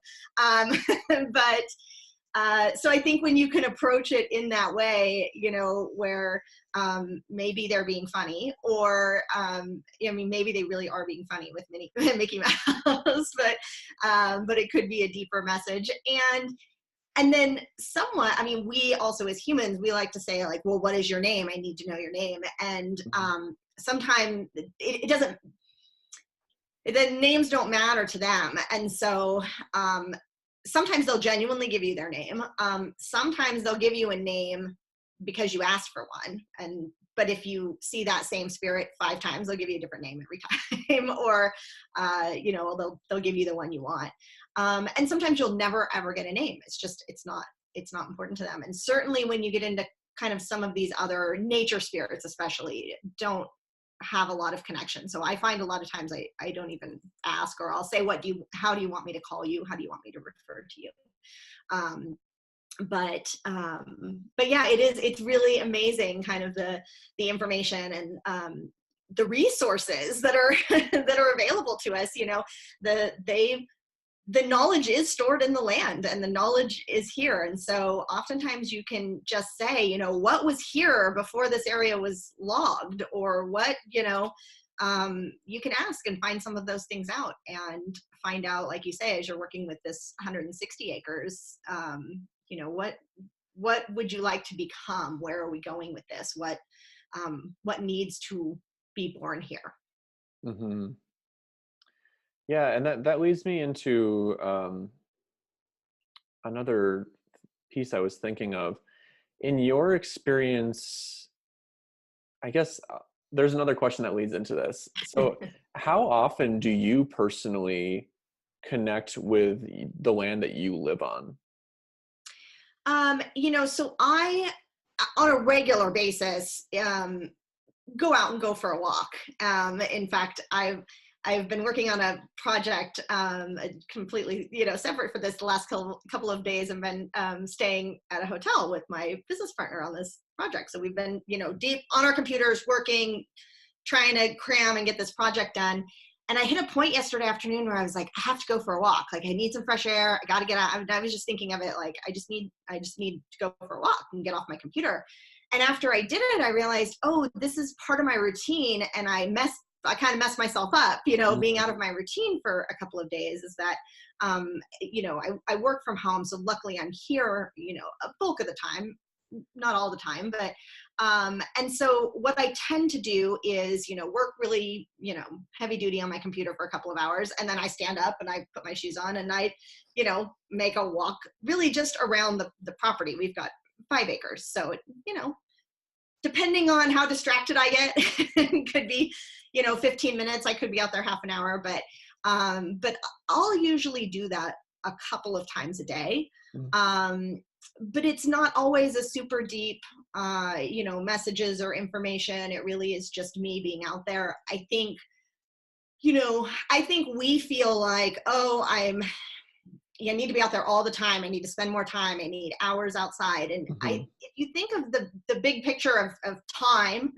So I think when you can approach it in that way, where maybe they're being funny, or maybe they really are being funny with Mickey Mouse, but it could be a deeper message. And then somewhat, we also as humans, we like to say like, well, what is your name? I need to know your name. And sometimes it doesn't, the names don't matter to them. And so sometimes they'll genuinely give you their name. Sometimes they'll give you a name because you asked for one. But if you see that same spirit 5 times, they'll give you a different name every time, or, they'll give you the one you want. And sometimes you'll never, ever get a name. It's not important to them. And certainly when you get into kind of some of these other nature spirits, especially, don't have a lot of connection. So I find a lot of times I don't even ask, or I'll say, how do you want me to call you? How do you want me to refer to you? But yeah, it's really amazing kind of the information and the resources that are that are available to us. The knowledge is stored in the land, and the knowledge is here. And so oftentimes you can just say, what was here before this area was logged, or what, you can ask and find some of those things out, and find out, like you say, as you're working with this 160 acres, what would you like to become? Where are we going with this? What needs to be born here? Mm-hmm. Yeah, and that leads me into another piece I was thinking of. In your experience, I guess there's another question that leads into this. So, how often do you personally connect with the land that you live on? So I, on a regular basis, go out and go for a walk. In fact, I've been working on a project completely, separate for this the last couple of days, and been staying at a hotel with my business partner on this project. So we've been, deep on our computers working, trying to cram and get this project done. And I hit a point yesterday afternoon where I was like, I have to go for a walk. Like, I need some fresh air. I got to get out. I was just thinking of it like, I just need to go for a walk and get off my computer. And after I did it, I realized, oh, this is part of my routine. And I kind of messed myself up, being out of my routine for a couple of days. Is that, I work from home. So luckily I'm here, a bulk of the time, not all the time, but, and so what I tend to do is, work really, heavy duty on my computer for a couple of hours. And then I stand up and I put my shoes on, and I, make a walk really just around the property. We've got 5 acres. So, depending on how distracted I get, it could be, 15 minutes. I could be out there half an hour, but I'll usually do that a couple of times a day. But it's not always a super deep, messages or information. It really is just me being out there. I think we feel like, oh, I need to be out there all the time. I need to spend more time. I need hours outside. And if you think of the big picture of time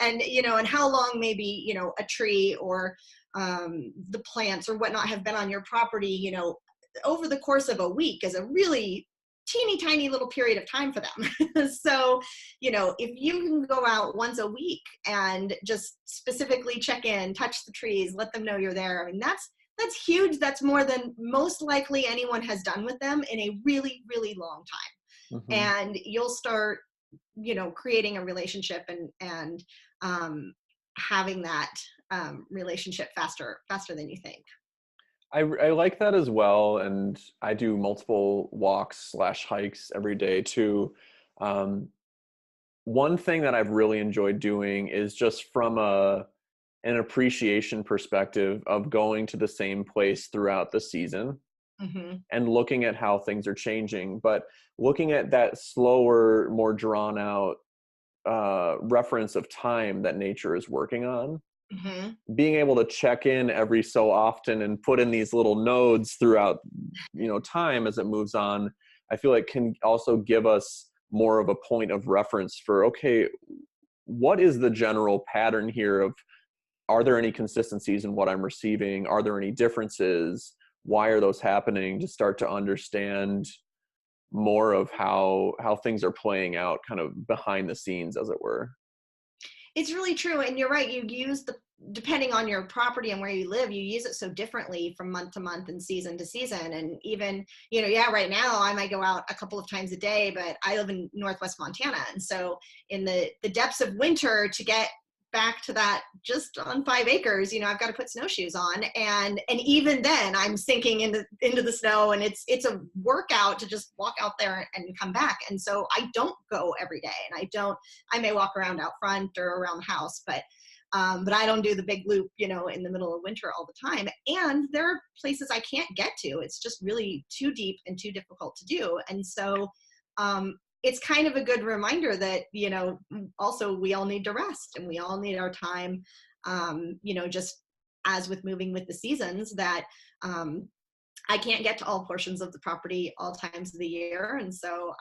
and, and how long maybe, a tree or the plants or whatnot have been on your property, over the course of a week is a really teeny tiny little period of time for them. So, if you can go out once a week and just specifically check in, touch the trees, let them know you're there. I mean, that's huge. That's more than most likely anyone has done with them in a really, really long time. And you'll start, creating a relationship and having that relationship faster than you think. I like that as well, and I do multiple walks / hikes every day too. One thing that I've really enjoyed doing is just from an appreciation perspective of going to the same place throughout the season and looking at how things are changing, but looking at that slower, more drawn out reference of time that nature is working on. Being able to check in every so often and put in these little nodes throughout, time as it moves on, I feel like can also give us more of a point of reference for, okay, what is the general pattern here of, are there any consistencies in what I'm receiving? Are there any differences? Why are those happening? To start to understand more of how things are playing out kind of behind the scenes, as it were. It's really true. And you're right. You use depending on your property and where you live, you use it so differently from month to month and season to season. And even, right now I might go out a couple of times a day, but I live in Northwest Montana. And so in the depths of winter, to get back to that just on 5 acres, I've got to put snowshoes on. And even then I'm sinking into the snow, and it's a workout to just walk out there and come back. And so I don't go every day, and I may walk around out front or around the house, but I don't do the big loop, in the middle of winter all the time. And there are places I can't get to. It's just really too deep and too difficult to do. And so, it's kind of a good reminder that, also we all need to rest and we all need our time, just as with moving with the seasons, that I can't get to all portions of the property all times of the year. And so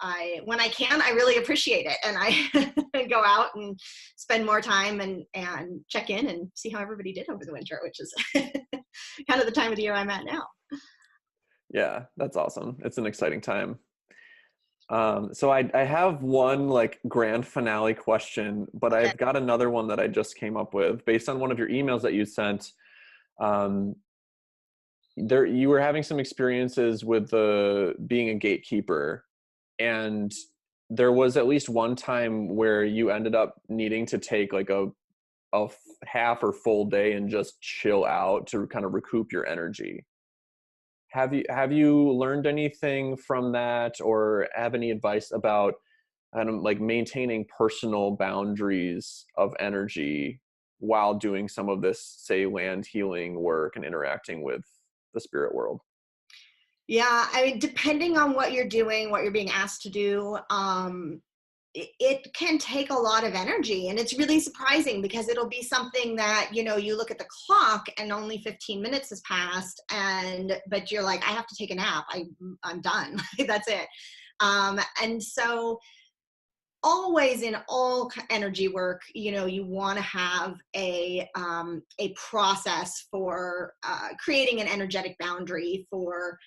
when I can, I really appreciate it. And I go out and spend more time and check in and see how everybody did over the winter, which is kind of the time of the year I'm at now. Yeah, that's awesome. It's an exciting time. So I have one like grand finale question, but Okay. I've got another one that I just came up with based on one of your emails that you sent. You were having some experiences with being a gatekeeper, and there was at least one time where you ended up needing to take like a half or full day and just chill out to kind of recoup your energy. Have you learned anything from that, or have any advice about like maintaining personal boundaries of energy while doing some of this, say, land healing work and interacting with the spirit world? Yeah, I mean, depending on what you're doing, what you're being asked to do, it can take a lot of energy, and it's really surprising because it'll be something that, you look at the clock and only 15 minutes has passed, but you're like, I have to take a nap. I'm done. That's it. And so always in all energy work, you want to have a process for creating an energetic boundary for,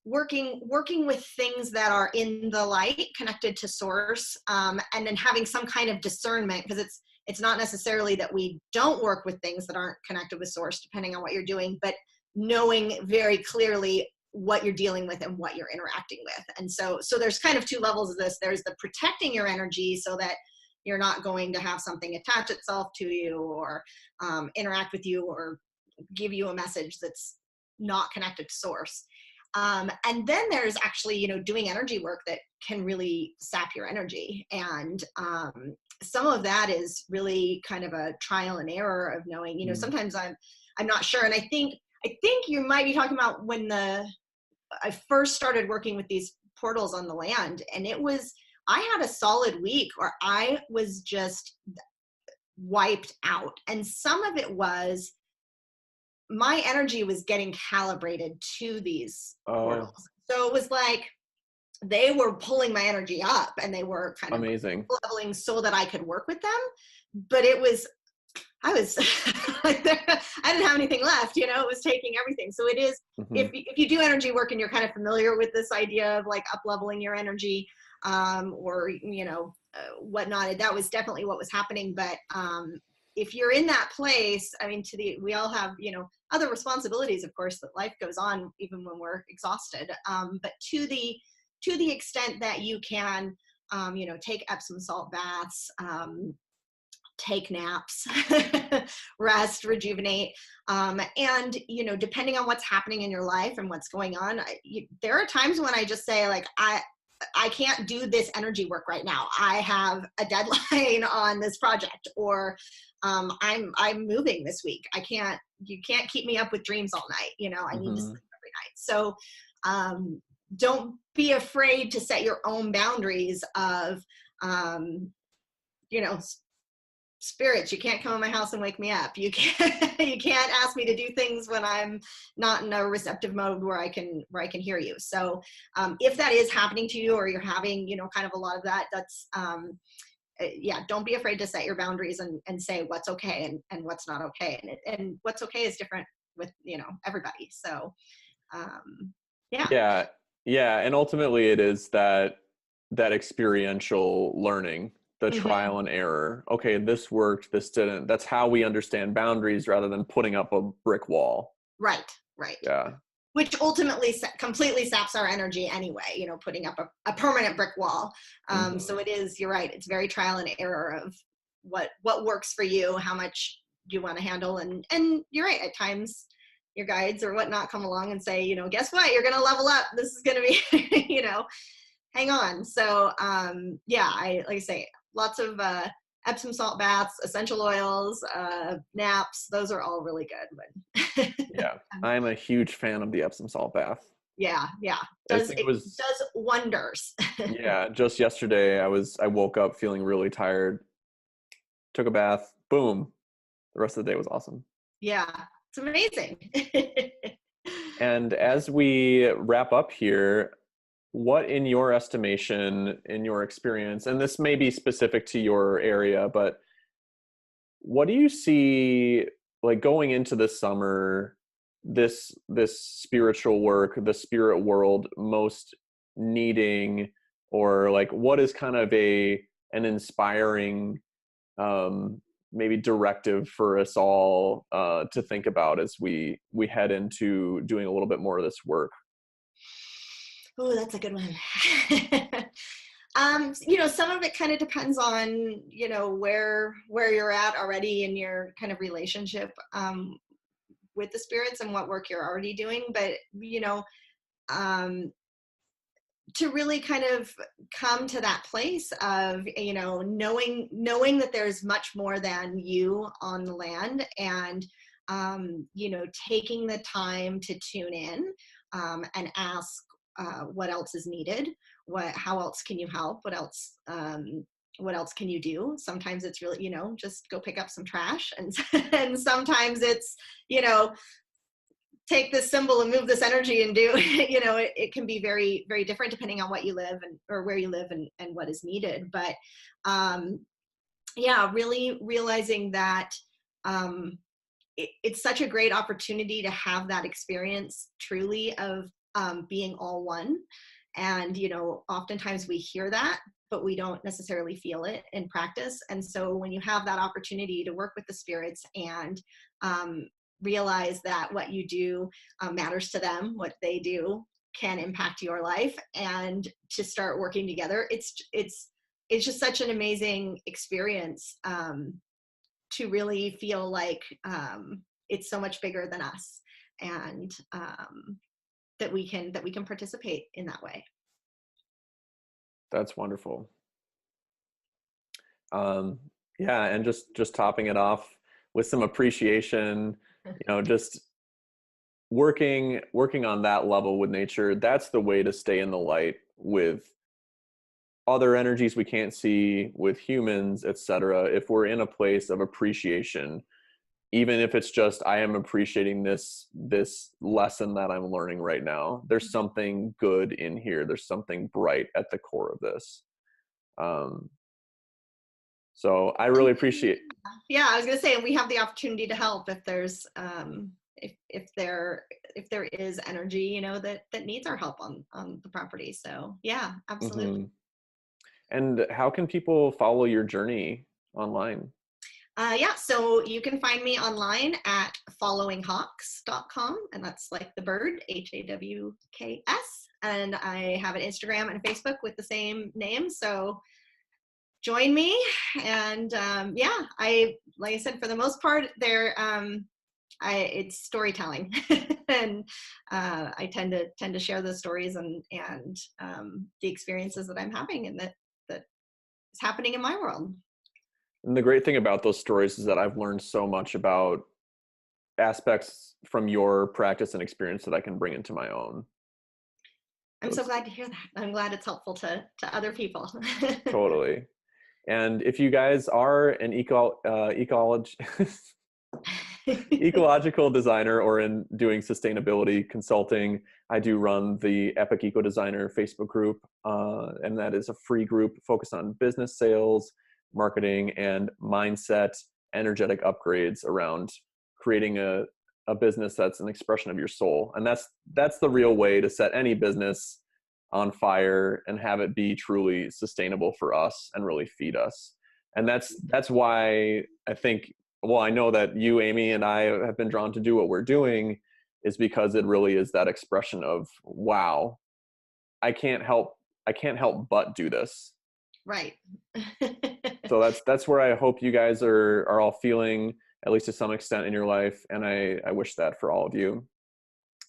working with things that are in the light, connected to source, and then having some kind of discernment, because it's not necessarily that we don't work with things that aren't connected with source, depending on what you're doing, but knowing very clearly what you're dealing with and what you're interacting with. And so there's kind of two levels of this. There's the protecting your energy so that you're not going to have something attach itself to you or interact with you or give you a message that's not connected to source. And then there's actually, doing energy work that can really sap your energy. And some of that is really kind of a trial and error of knowing, sometimes I'm not sure. And I think you might be talking about when I first started working with these portals on the land, and I had a solid week where I was just wiped out. And some of it was my energy was getting calibrated to these portals. So it was like they were pulling my energy up and they were kind of amazing leveling so that I could work with them. But I was like, I didn't have anything left, it was taking everything. So it is, if you do energy work and you're kind of familiar with this idea of like up leveling your energy, or, whatnot, that was definitely what was happening. But if you're in that place, I mean, we all have, other responsibilities, of course, that life goes on even when we're exhausted. But to the extent that you can, take Epsom salt baths, take naps, rest, rejuvenate. And, depending on what's happening in your life and what's going on, there are times when I just say, like, I can't do this energy work right now. I have a deadline on this project, or I'm moving this week. You can't keep me up with dreams all night. I need to sleep every night. So don't be afraid to set your own boundaries of, spirits. You can't come in my house and wake me up. You can't ask me to do things when I'm not in a receptive mode where I can hear you. So if that is happening to you, or you're having, kind of a lot of that, that's, don't be afraid to set your boundaries and say what's okay and what's not okay. And what's okay is different with, everybody. So yeah. And ultimately it is that experiential learning, the trial and error. Okay, this worked, this didn't. That's how we understand boundaries rather than putting up a brick wall. Right. Yeah. Which ultimately completely saps our energy anyway, putting up a permanent brick wall. So it is, you're right, it's very trial and error of what works for you, how much you want to handle. And you're right, at times your guides or whatnot come along and say, guess what, you're going to level up. This is going to be, hang on. So like I say, lots of Epsom salt baths, essential oils, naps. Those are all really good. Yeah, I'm a huge fan of the Epsom salt bath. Yeah. I think it was, Does wonders. yeah, just yesterday I woke up feeling really tired, took a bath, boom, the rest of the day was awesome. Yeah, it's amazing. And as we wrap up here, what in your estimation, in your experience, and this may be specific to your area, but what do you see like going into this summer, this spiritual work, the spirit world most needing, or like what is kind of an inspiring maybe directive for us all to think about as we head into doing a little bit more of this work? Oh, that's a good one. Some of it kind of depends on, where you're at already in your kind of relationship with the spirits and what work you're already doing. But, um, to really kind of come to that place of, knowing that there's much more than you on the land, and, taking the time to tune in and ask what else is needed, how else can you help, what else can you do. Sometimes it's really, just go pick up some trash, and and sometimes it's, take this symbol and move this energy and do, it can be very, very different depending on what you live or where you live, and what is needed. But yeah, really realizing that it's such a great opportunity to have that experience truly of being all one. And, oftentimes we hear that, but we don't necessarily feel it in practice. And so when you have that opportunity to work with the spirits and realize that what you do matters to them, what they do can impact your life, and to start working together, it's just such an amazing experience to really feel like it's so much bigger than us, and that we can participate in that way. That's wonderful. um yeah, and just topping it off with some appreciation, just working on that level with nature. That's the way to stay in the light with other energies we can't see, with humans, etc. If we're in a place of appreciation, even if it's just I am appreciating this lesson that I'm learning right now, there's something good in here, there's something bright at the core of this. So I really appreciate. Yeah, I was going to say, and we have the opportunity to help if there's if there is energy, that needs our help on the property. So yeah, absolutely. Mhm. And how can people follow your journey online? Yeah, so you can find me online at followinghawks.com, and that's like the bird, HAWKS. And I have an Instagram and a Facebook with the same name. So join me. And yeah, like I said, for the most part, it's storytelling, and I tend to share those stories and the experiences that I'm having, and that is happening in my world. And the great thing about those stories is that I've learned so much about aspects from your practice and experience that I can bring into my own. I'm so glad to hear that. I'm glad it's helpful to other people. Totally. And if you guys are an ecological designer or in doing sustainability consulting, I do run the Epic Eco Designer Facebook group, and that is a free group focused on business, sales, marketing, and mindset, energetic upgrades around creating a business that's an expression of your soul. And that's the real way to set any business on fire and have it be truly sustainable for us and really feed us. And that's why I think, well, I know that you, Amy, and I have been drawn to do what we're doing, is because it really is that expression of, wow, I can't help but do this. Right. So that's where I hope you guys are all feeling, at least to some extent in your life. And I wish that for all of you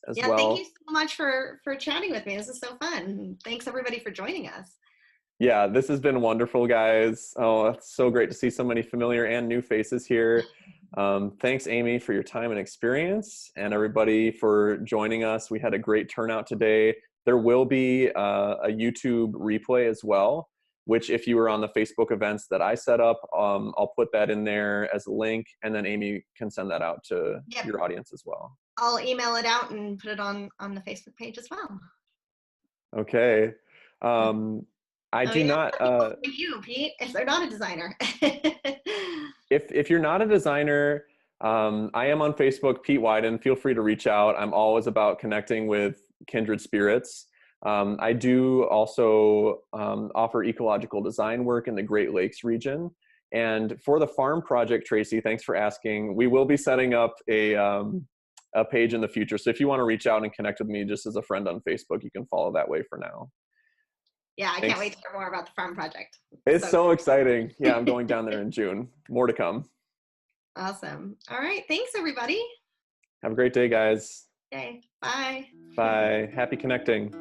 as Yeah, well. thank you so much for chatting with me. This is so fun. Thanks everybody for joining us. Yeah, this has been wonderful, guys. Oh, it's so great to see so many familiar and new faces here. Thanks, Amy, for your time and experience, and everybody for joining us. We had a great turnout today. There will be a YouTube replay as well, which if you were on the Facebook events that I set up, I'll put that in there as a link, and then Amy can send that out to your audience as well. I'll email it out and put it on the Facebook page as well. Okay. I do not. Like you, Pete, if they're not a designer. If you're not a designer, I am on Facebook, Pete Widin. Feel free to reach out. I'm always about connecting with kindred spirits. I do also offer ecological design work in the Great Lakes region. And for the farm project, Tracy, thanks for asking. We will be setting up a page in the future. So if you want to reach out and connect with me just as a friend on Facebook, you can follow that way for now. Yeah, I can't wait to hear more about the farm project. It's so exciting. Yeah, I'm going down there in June. More to come. Awesome. All right. Thanks, everybody. Have a great day, guys. Okay. Bye. Bye. Happy connecting.